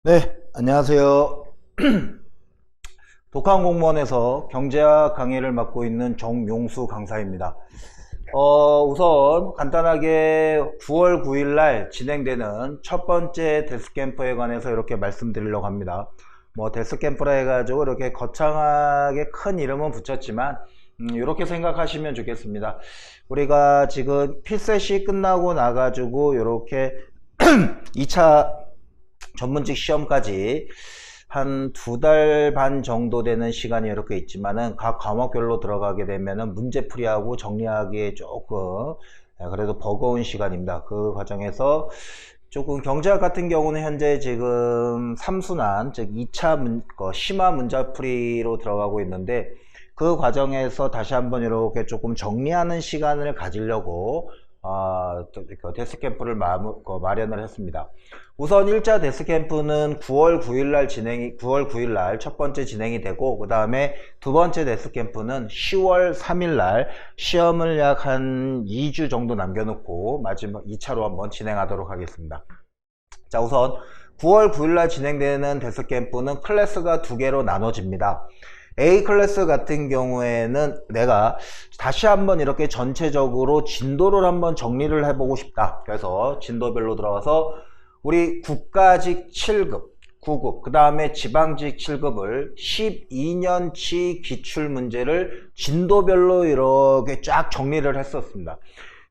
네, 안녕하세요. 독한공무원에서 경제학 강의를 맡고 있는 정용수 강사입니다. 우선 간단하게 9월 9일 날 진행되는 첫 번째 데스캠프에 관해서 이렇게 말씀드리려고 합니다. 뭐 데스캠프라 해가지고 이렇게 거창하게 큰 이름은 붙였지만 이렇게 생각하시면 좋겠습니다. 우리가 지금 필셋이 끝나고 나가지고 이렇게 2차 전문직 시험까지 한 2달 반 정도 되는 시간이 이렇게 있지만은 각 과목별로 들어가게 되면은 문제풀이하고 정리하기에 조금 그래도 버거운 시간입니다. 그 과정에서 조금 경제학 같은 경우는 현재 지금 3순환 즉 2차 심화 문제풀이로 들어가고 있는데 그 과정에서 다시 한번 이렇게 조금 정리하는 시간을 가지려고 데스캠프를 마련을 했습니다. 우선 1차 데스캠프는 9월 9일 날 첫 번째 진행이 되고, 그 다음에 두 번째 데스캠프는 10월 3일 날 시험을 약 한 2주 정도 남겨놓고 마지막 2차로 한번 진행하도록 하겠습니다. 자, 우선 9월 9일 날 진행되는 데스캠프는 클래스가 두 개로 나눠집니다. A 클래스 같은 경우에는 내가 다시 한번 이렇게 전체적으로 진도를 한번 정리를 해보고 싶다. 그래서 진도별로 들어가서 우리 국가직 7급, 9급, 그 다음에 지방직 7급을 12년치 기출문제를 진도별로 이렇게 쫙 정리를 했었습니다.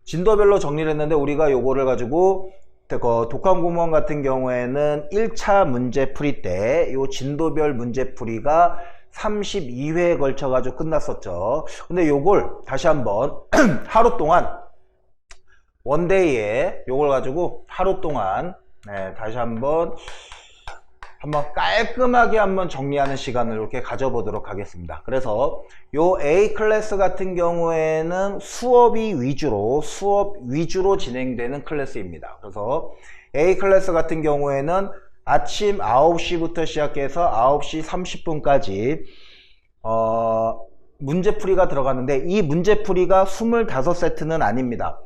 진도별로 정리를 했는데 우리가 요거를 가지고 독한공무원 같은 경우에는 1차 문제풀이 때 요 진도별 문제풀이가 32회에 걸쳐 가지고 끝났었죠. 근데 요걸 다시 한번 하루 동안 원데이에 요걸 가지고 하루 동안 다시 한번 깔끔하게 한번 정리하는 시간을 이렇게 가져보도록 하겠습니다. 그래서 요 A 클래스 같은 경우에는 수업 위주로 진행되는 클래스입니다. 그래서 A 클래스 같은 경우에는 아침 9시부터 시작해서 9시 30분까지 문제풀이가 들어가는데, 이 문제풀이가 25세트는 아닙니다.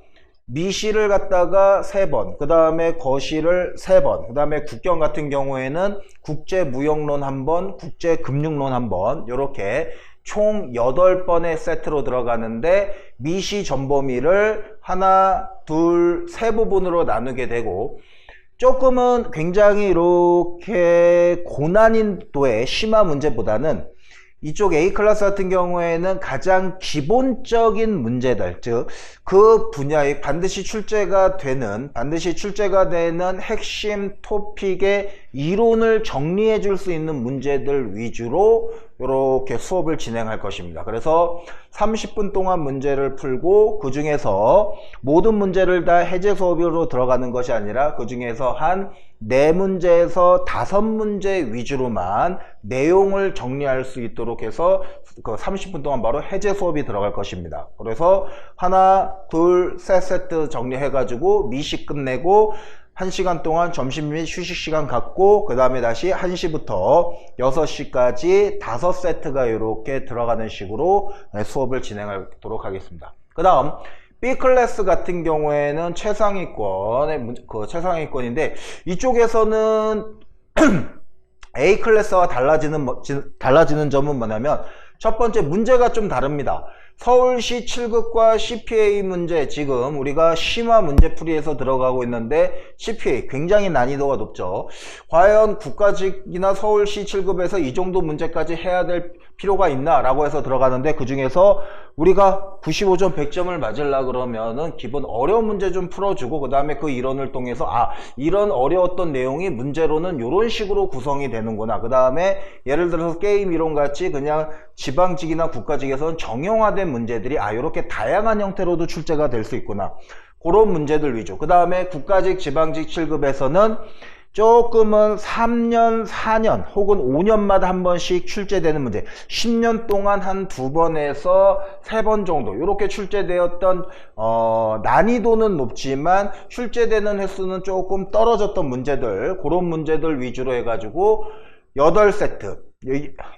미시를 갖다가 3번, 그 다음에 거시를 3번, 그 다음에 국경 같은 경우에는 국제무역론 1번, 국제금융론 1번, 이렇게 총 8번의 세트로 들어가는데, 미시 전범위를 하나, 둘, 세 부분으로 나누게 되고, 조금은 굉장히 이렇게 고난이도의 심화 문제보다는 이쪽 A 클래스 같은 경우에는 가장 기본적인 문제들, 즉 그 분야에 반드시 출제가 되는 핵심 토픽의 이론을 정리해 줄 수 있는 문제들 위주로 이렇게 수업을 진행할 것입니다. 그래서 30분 동안 문제를 풀고, 그 중에서 모든 문제를 다 해제 수업으로 들어가는 것이 아니라 그 중에서 한 4문제에서 5문제 위주로만 내용을 정리할 수 있도록 해서 그 30분 동안 바로 해제 수업이 들어갈 것입니다. 그래서 하나, 둘, 세 세트 정리해 가지고 미시 끝내고 1시간 동안 점심 및 휴식 시간 갖고, 그 다음에 다시 1시부터 6시까지 5세트가 이렇게 들어가는 식으로 수업을 진행하도록 하겠습니다. 그 다음 B 클래스 같은 경우에는 최상위권인데, 이쪽에서는 A 클래스와 달라지는 점은 뭐냐면, 첫 번째 문제가 좀 다릅니다. 서울시 7급과 CPA 문제, 지금 우리가 심화 문제풀이에서 들어가고 있는데 CPA 굉장히 난이도가 높죠. 과연 국가직이나 서울시 7급에서 이 정도 문제까지 해야 될 필요가 있나 라고 해서 들어가는데, 그 중에서 우리가 95점 100점을 맞으려 그러면은 기본 어려운 문제 좀 풀어주고, 그 다음에 그 이론을 통해서 이런 어려웠던 내용이 문제로는 이런 식으로 구성이 되는구나, 그 다음에 예를 들어서 게임 이론 같이 그냥 지방직이나 국가직에서는 정형화된 문제들이 이렇게 다양한 형태로도 출제가 될 수 있구나, 그런 문제들 위주. 그 다음에 국가직 지방직 7급에서는 조금은 3년, 4년 혹은 5년마다 한 번씩 출제되는 문제, 10년 동안 한 2번에서 3번 정도 이렇게 출제되었던 난이도는 높지만 출제되는 횟수는 조금 떨어졌던 문제들, 그런 문제들 위주로 해가지고 8세트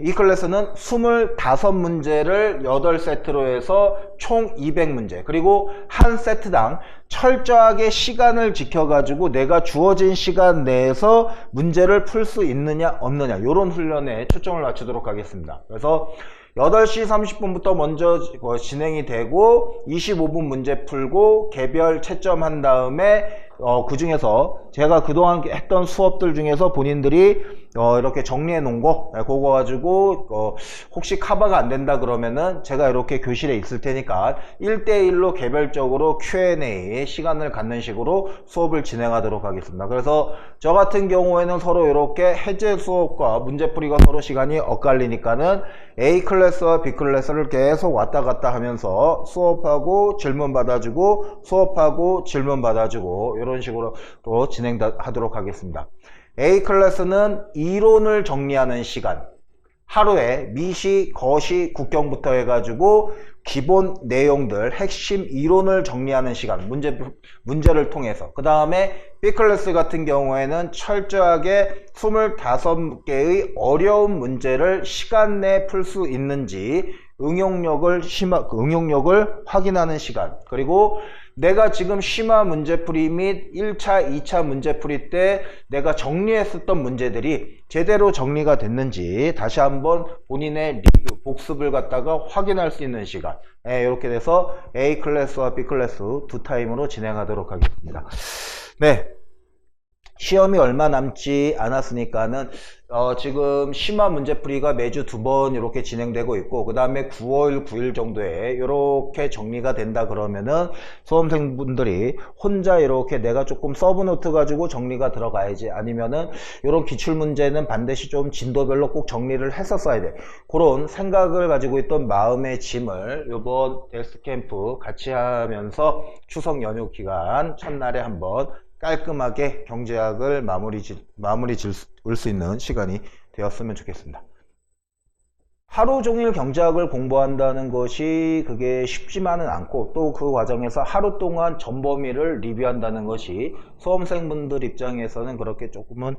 이 클래스는 25문제를 8세트로 해서 총 200문제, 그리고 한 세트당 철저하게 시간을 지켜가지고 내가 주어진 시간 내에서 문제를 풀 수 있느냐 없느냐, 이런 훈련에 초점을 맞추도록 하겠습니다. 그래서 8시 30분부터 먼저 진행이 되고 25분 문제 풀고 개별 채점한 다음에 그 중에서 제가 그동안 했던 수업들 중에서 본인들이 이렇게 정리해 놓은 거, 그거 가지고 혹시 커버가 안 된다 그러면은 제가 이렇게 교실에 있을 테니까 1대1로 개별적으로 Q&A 시간을 갖는 식으로 수업을 진행하도록 하겠습니다. 그래서 저 같은 경우에는 서로 이렇게 해제 수업과 문제풀이가 서로 시간이 엇갈리니까는 A 클래스와 B 클래스를 계속 왔다 갔다 하면서 수업하고 질문 받아주고 수업하고 질문 받아주고 이런 식으로 또 진행하도록 하겠습니다. A 클래스는 이론을 정리하는 시간, 하루에 미시, 거시, 국경부터 해가지고 기본 내용들, 핵심 이론을 정리하는 시간, 문제를 통해서. 그 다음에 B 클래스 같은 경우에는 철저하게 25개의 어려운 문제를 시간 내에 풀 수 있는지 응용력을 확인하는 시간, 그리고 내가 지금 심화 문제풀이 및 1차, 2차 문제풀이 때 내가 정리했었던 문제들이 제대로 정리가 됐는지 다시 한번 본인의 리뷰, 복습을 갖다가 확인할 수 있는 시간, 이렇게 돼서 A 클래스와 B 클래스 두 타임으로 진행하도록 하겠습니다. 네. 시험이 얼마 남지 않았으니까는 지금 심화 문제풀이가 매주 2번 이렇게 진행되고 있고, 그 다음에 9월 9일 정도에 이렇게 정리가 된다 그러면은 수험생분들이 혼자 이렇게 내가 조금 서브노트 가지고 정리가 들어가야지, 아니면은 이런 기출문제는 반드시 좀 진도별로 꼭 정리를 했었어야 돼, 그런 생각을 가지고 있던 마음의 짐을 이번 덱스 캠프 같이 하면서 추석 연휴 기간 첫날에 한번 깔끔하게 경제학을 마무리 지을 수 있는 시간이 되었으면 좋겠습니다. 하루 종일 경제학을 공부한다는 것이 그게 쉽지만은 않고, 또 그 과정에서 하루 동안 전범위를 리뷰한다는 것이 수험생분들 입장에서는 그렇게 조금은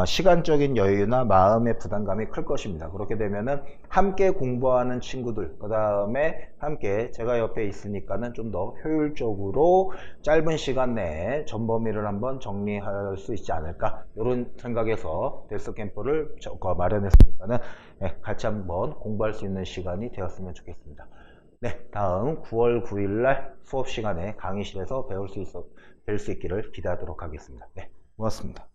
시간적인 여유나 마음의 부담감이 클 것입니다. 그렇게 되면은 함께 공부하는 친구들, 그 다음에 함께 제가 옆에 있으니까는 좀 더 효율적으로 짧은 시간 내에 전범위를 한번 정리할 수 있지 않을까, 이런 생각에서 덱스 캠프를 마련했으니까는 같이 한번 공부할 수 있는 시간이 되었으면 좋겠습니다. 네, 다음 9월 9일날 수업 시간에 강의실에서 뵐 수 있기를 기대하도록 하겠습니다. 네, 고맙습니다.